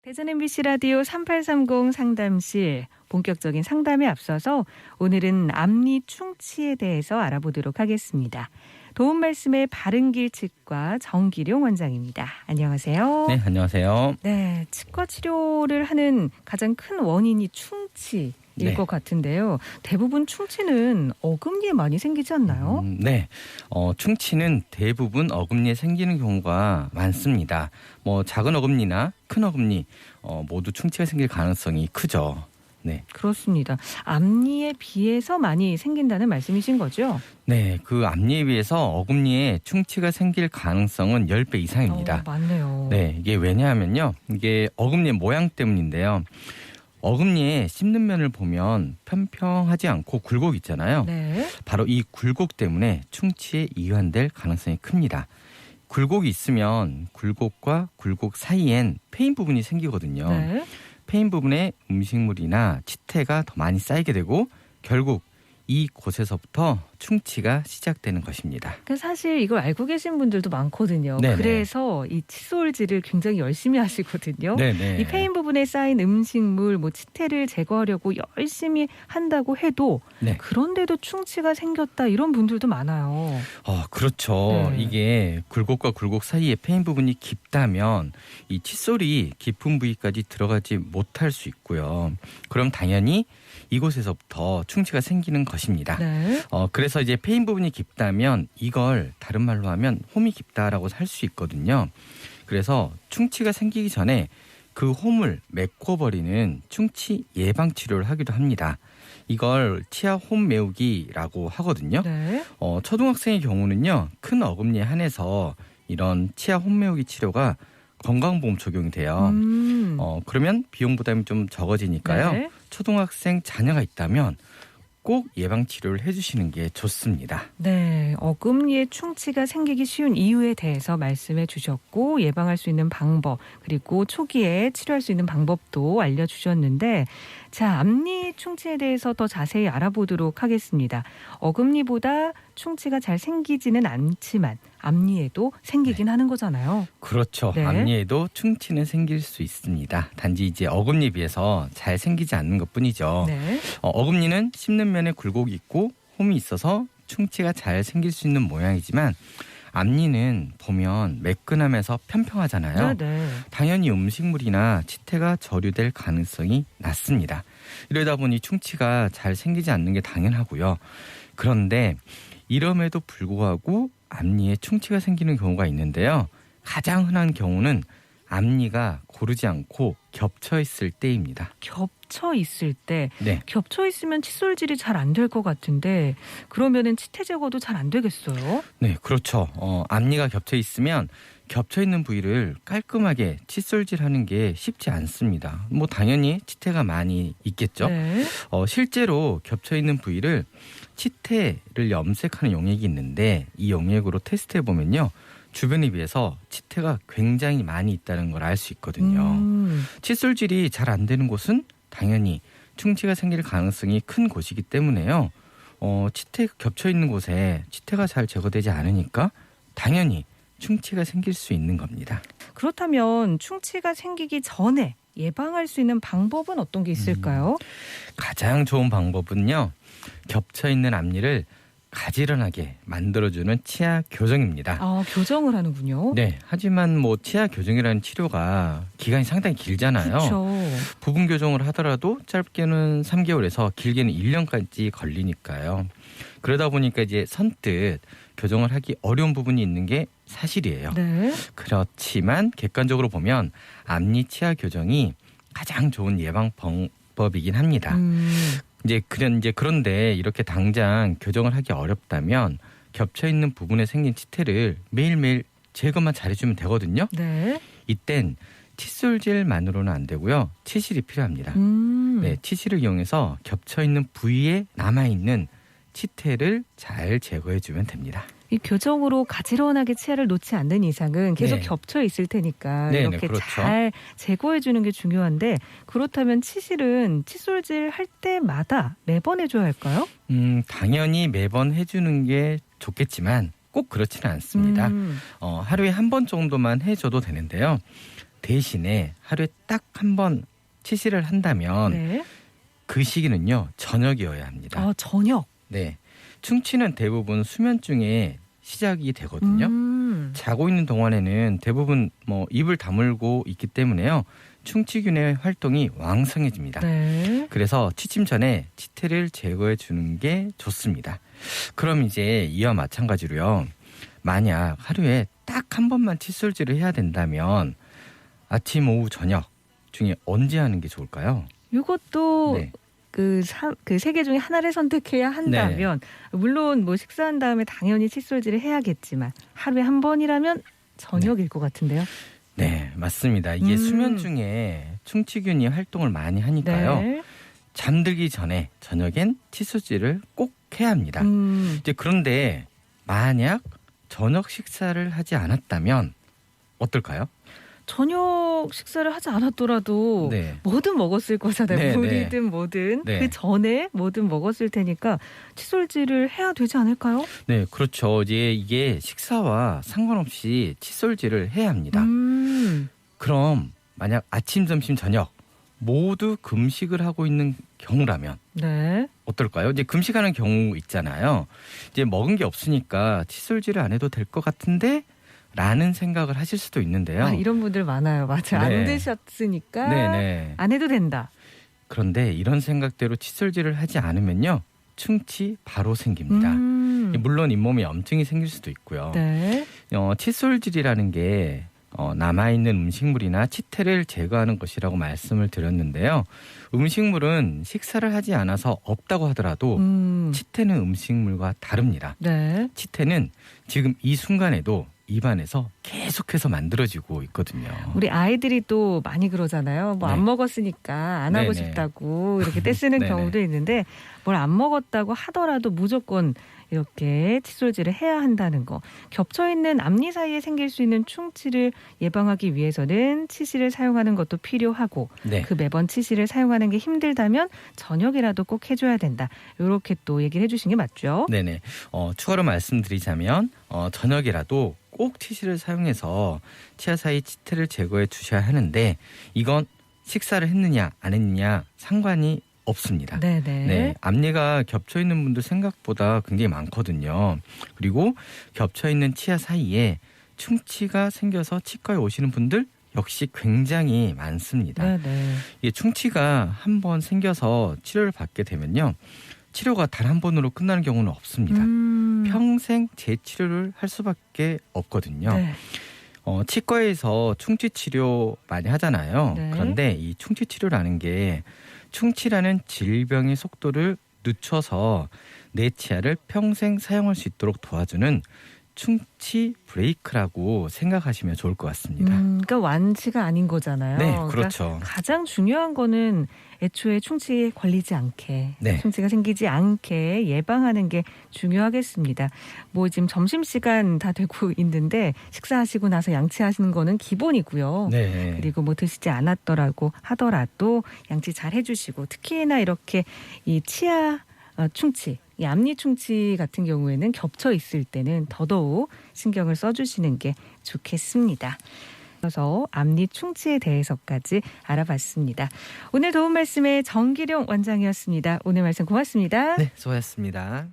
대전 MBC 라디오 3830 상담실 본격적인 상담에 앞서서 오늘은 앞니 충치에 대해서 알아보도록 하겠습니다. 도움 말씀의 바른길 치과 정기룡 원장입니다. 안녕하세요. 네, 안녕하세요. 네, 치과 치료를 하는 가장 큰 원인이 충치일 것 같은데요. 대부분 충치는 어금니에 많이 생기지 않나요? 네, 충치는 대부분 어금니에 생기는 경우가 많습니다. 작은 어금니나 큰 어금니 모두 충치가 생길 가능성이 크죠. 네, 그렇습니다. 앞니에 비해서 많이 생긴다는 말씀이신 거죠? 네, 그 앞니에 비해서 어금니에 충치가 생길 가능성은 10배 이상입니다. 맞네요. 네, 이게 왜냐하면요, 이게 어금니의 모양 때문인데요. 어금니에 씹는 면을 보면 평평하지 않고 굴곡 있잖아요. 네. 바로 이 굴곡 때문에 충치에 이완될 가능성이 큽니다. 굴곡이 있으면 굴곡과 굴곡 사이엔 패인 부분이 생기거든요. 네. 패인 부분에 음식물이나 치태가 더 많이 쌓이게 되고 결국 이곳에서부터 충치가 시작되는 것입니다. 사실 이걸 알고 계신 분들도 많거든요. 네네. 그래서 이 칫솔질을 굉장히 열심히 하시거든요. 네네. 이 패인 부분에 쌓인 음식물, 치태를 제거하려고 열심히 한다고 해도 네. 그런데도 충치가 생겼다 이런 분들도 많아요. 그렇죠. 네. 이게 굴곡과 굴곡 사이에 패인 부분이 깊다면 이 칫솔이 깊은 부위까지 들어가지 못할 수 있고요. 그럼 당연히 이곳에서부터 충치가 생기는 것입니다. 네. 그래서 이제 패인 부분이 깊다면 이걸 다른 말로 하면 홈이 깊다라고 할 수 있거든요. 그래서 충치가 생기기 전에 그 홈을 메꿔버리는 충치 예방 치료를 하기도 합니다. 이걸 치아 홈 메우기라고 하거든요. 네. 초등학생의 경우는요, 큰 어금니에 한해서 이런 치아 홈 메우기 치료가 건강보험 적용이 돼요. 그러면 비용 부담이 좀 적어지니까요. 네. 초등학생 자녀가 있다면 꼭 예방 치료를 해주시는 게 좋습니다. 네, 어금니에 충치가 생기기 쉬운 이유에 대해서 말씀해 주셨고 예방할 수 있는 방법 그리고 초기에 치료할 수 있는 방법도 알려주셨는데 자, 앞니 충치에 대해서 더 자세히 알아보도록 하겠습니다. 어금니보다 충치가 잘 생기지는 않지만 앞니에도 생기긴 하는 거잖아요. 그렇죠. 네. 앞니에도 충치는 생길 수 있습니다. 단지 이제 어금니에 비해서 잘 생기지 않는 것뿐이죠. 네. 어금니는 씹는 면에 굴곡이 있고 홈이 있어서 충치가 잘 생길 수 있는 모양이지만 앞니는 보면 매끈하면서 편평하잖아요. 네. 당연히 음식물이나 치태가 저류될 가능성이 낮습니다. 이러다 보니 충치가 잘 생기지 않는 게 당연하고요. 그런데 이럼에도 불구하고 앞니에 충치가 생기는 경우가 있는데요. 가장 흔한 경우는 앞니가 고르지 않고 겹쳐 있을 때입니다. 겹쳐 있을 때, 네. 겹쳐 있으면 칫솔질이 잘 안 될 것 같은데 그러면은 치태 제거도 잘 안 되겠어요? 네, 그렇죠. 앞니가 겹쳐 있으면 겹쳐 있는 부위를 깔끔하게 칫솔질하는 게 쉽지 않습니다. 당연히 치태가 많이 있겠죠. 네. 실제로 겹쳐 있는 부위를 치태를 염색하는 용액이 있는데 이 용액으로 테스트해 보면요. 주변에 비해서 치태가 굉장히 많이 있다는 걸 알 수 있거든요. 칫솔질이 잘 안 되는 곳은 당연히 충치가 생길 가능성이 큰 곳이기 때문에요. 치태가 겹쳐 있는 곳에 치태가 잘 제거되지 않으니까 당연히 충치가 생길 수 있는 겁니다. 그렇다면 충치가 생기기 전에 예방할 수 있는 방법은 어떤 게 있을까요? 가장 좋은 방법은요. 겹쳐 있는 앞니를 가지런하게 만들어주는 치아 교정입니다. 교정을 하는군요. 네, 하지만 치아 교정이라는 치료가 기간이 상당히 길잖아요. 그렇죠. 부분 교정을 하더라도 짧게는 3개월에서 길게는 1년까지 걸리니까요. 그러다 보니까 이제 선뜻 교정을 하기 어려운 부분이 있는 게 사실이에요. 네. 그렇지만 객관적으로 보면 앞니 치아 교정이 가장 좋은 예방 방법이긴 합니다. 그런데 이렇게 당장 교정을 하기 어렵다면 겹쳐 있는 부분에 생긴 치태를 매일매일 제거만 잘해주면 되거든요. 네. 이땐 칫솔질만으로는 안 되고요. 치실이 필요합니다. 네, 치실을 이용해서 겹쳐 있는 부위에 남아있는 치태를 잘 제거해주면 됩니다. 이 교정으로 가지런하게 치아를 놓지 않는 이상은 계속 네. 겹쳐 있을 테니까 네, 이렇게 그렇죠. 잘 제거해 주는 게 중요한데 그렇다면 치실은 칫솔질 할 때마다 매번 해줘야 할까요? 당연히 매번 해주는 게 좋겠지만 꼭 그렇지는 않습니다. 하루에 한 번 정도만 해줘도 되는데요. 대신에 하루에 딱 한 번 치실을 한다면 네. 그 시기는요 저녁이어야 합니다. 아, 저녁. 네, 충치는 대부분 수면 중에 시작이 되거든요. 자고 있는 동안에는 대부분 입을 다물고 있기 때문에요. 충치균의 활동이 왕성해집니다. 네. 그래서 취침 전에 치태를 제거해 주는 게 좋습니다. 그럼 이제 이와 마찬가지로요. 만약 하루에 딱 한 번만 칫솔질을 해야 된다면 아침, 오후, 저녁 중에 언제 하는 게 좋을까요? 이것도 네. 그 세 개 중에 하나를 선택해야 한다면 물론 뭐 식사한 다음에 당연히 칫솔질을 해야겠지만 하루에 한 번이라면 저녁일 것 같은데요. 네, 맞습니다. 이게 수면 중에 충치균이 활동을 많이 하니까요. 네. 잠들기 전에 저녁엔 칫솔질을 꼭 해야 합니다. 이제 그런데 만약 저녁 식사를 하지 않았다면 어떨까요? 저녁 식사를 하지 않았더라도 네. 뭐든 먹었을 거잖아요. 네, 물이든 뭐든 네. 그 전에 뭐든 먹었을 테니까 칫솔질을 해야 되지 않을까요? 네, 그렇죠. 이게 식사와 상관없이 칫솔질을 해야 합니다. 그럼 만약 아침, 점심, 저녁 모두 금식을 하고 있는 경우라면 네. 어떨까요? 이제 금식하는 경우 있잖아요. 이제 먹은 게 없으니까 칫솔질을 안 해도 될 것 같은데 라는 생각을 하실 수도 있는데요. 아, 이런 분들 많아요. 맞아요. 네. 안 드셨으니까 네네. 안 해도 된다. 그런데 이런 생각대로 칫솔질을 하지 않으면요. 충치 바로 생깁니다. 물론 잇몸에 염증이 생길 수도 있고요. 네. 칫솔질이라는 게 남아있는 음식물이나 치태를 제거하는 것이라고 말씀을 드렸는데요. 음식물은 식사를 하지 않아서 없다고 하더라도 치태는 음식물과 다릅니다. 네. 치태는 지금 이 순간에도 입안에서 계속해서 만들어지고 있거든요. 우리 아이들이 또 많이 그러잖아요. 뭐 안 네. 먹었으니까 안 하고 네네. 싶다고 이렇게 떼쓰는 네네. 경우도 있는데 뭘 안 먹었다고 하더라도 무조건 이렇게 칫솔질을 해야 한다는 거. 겹쳐있는 앞니 사이에 생길 수 있는 충치를 예방하기 위해서는 치실을 사용하는 것도 필요하고 네. 그 매번 치실을 사용하는 게 힘들다면 저녁이라도 꼭 해줘야 된다. 이렇게 또 얘기를 해주신 게 맞죠? 네네. 추가로 말씀드리자면 저녁이라도 꼭 치실을 사용해서 치아 사이 치태를 제거해 주셔야 하는데 이건 식사를 했느냐 안 했느냐 상관이 없습니다. 네네. 네, 앞니가 겹쳐 있는 분들 생각보다 굉장히 많거든요. 그리고 겹쳐 있는 치아 사이에 충치가 생겨서 치과에 오시는 분들 역시 굉장히 많습니다. 네네. 이게 충치가 한 번 생겨서 치료를 받게 되면요. 치료가 단 한 번으로 끝나는 경우는 없습니다. 평생 재치료를 할 수밖에 없거든요. 네. 치과에서 충치 치료 많이 하잖아요. 네. 그런데 이 충치 치료라는 게 충치라는 질병의 속도를 늦춰서 내 치아를 평생 사용할 수 있도록 도와주는 충치 브레이크라고 생각하시면 좋을 것 같습니다. 그러니까 완치가 아닌 거잖아요. 네, 그러니까 그렇죠. 가장 중요한 거는 애초에 충치에 걸리지 않게, 네. 충치가 생기지 않게 예방하는 게 중요하겠습니다. 뭐 지금 점심시간 다 되고 있는데 식사하시고 나서 양치하시는 거는 기본이고요. 네. 그리고 뭐 드시지 않았더라고 하더라도 양치 잘 해주시고 특히나 이렇게 이 치아 충치, 이 앞니 충치 같은 경우에는 겹쳐 있을 때는 더더욱 신경을 써주시는 게 좋겠습니다. 그래서 앞니 충치에 대해서까지 알아봤습니다. 오늘 도움 말씀에 정기룡 원장이었습니다. 오늘 말씀 고맙습니다. 네, 수고하셨습니다.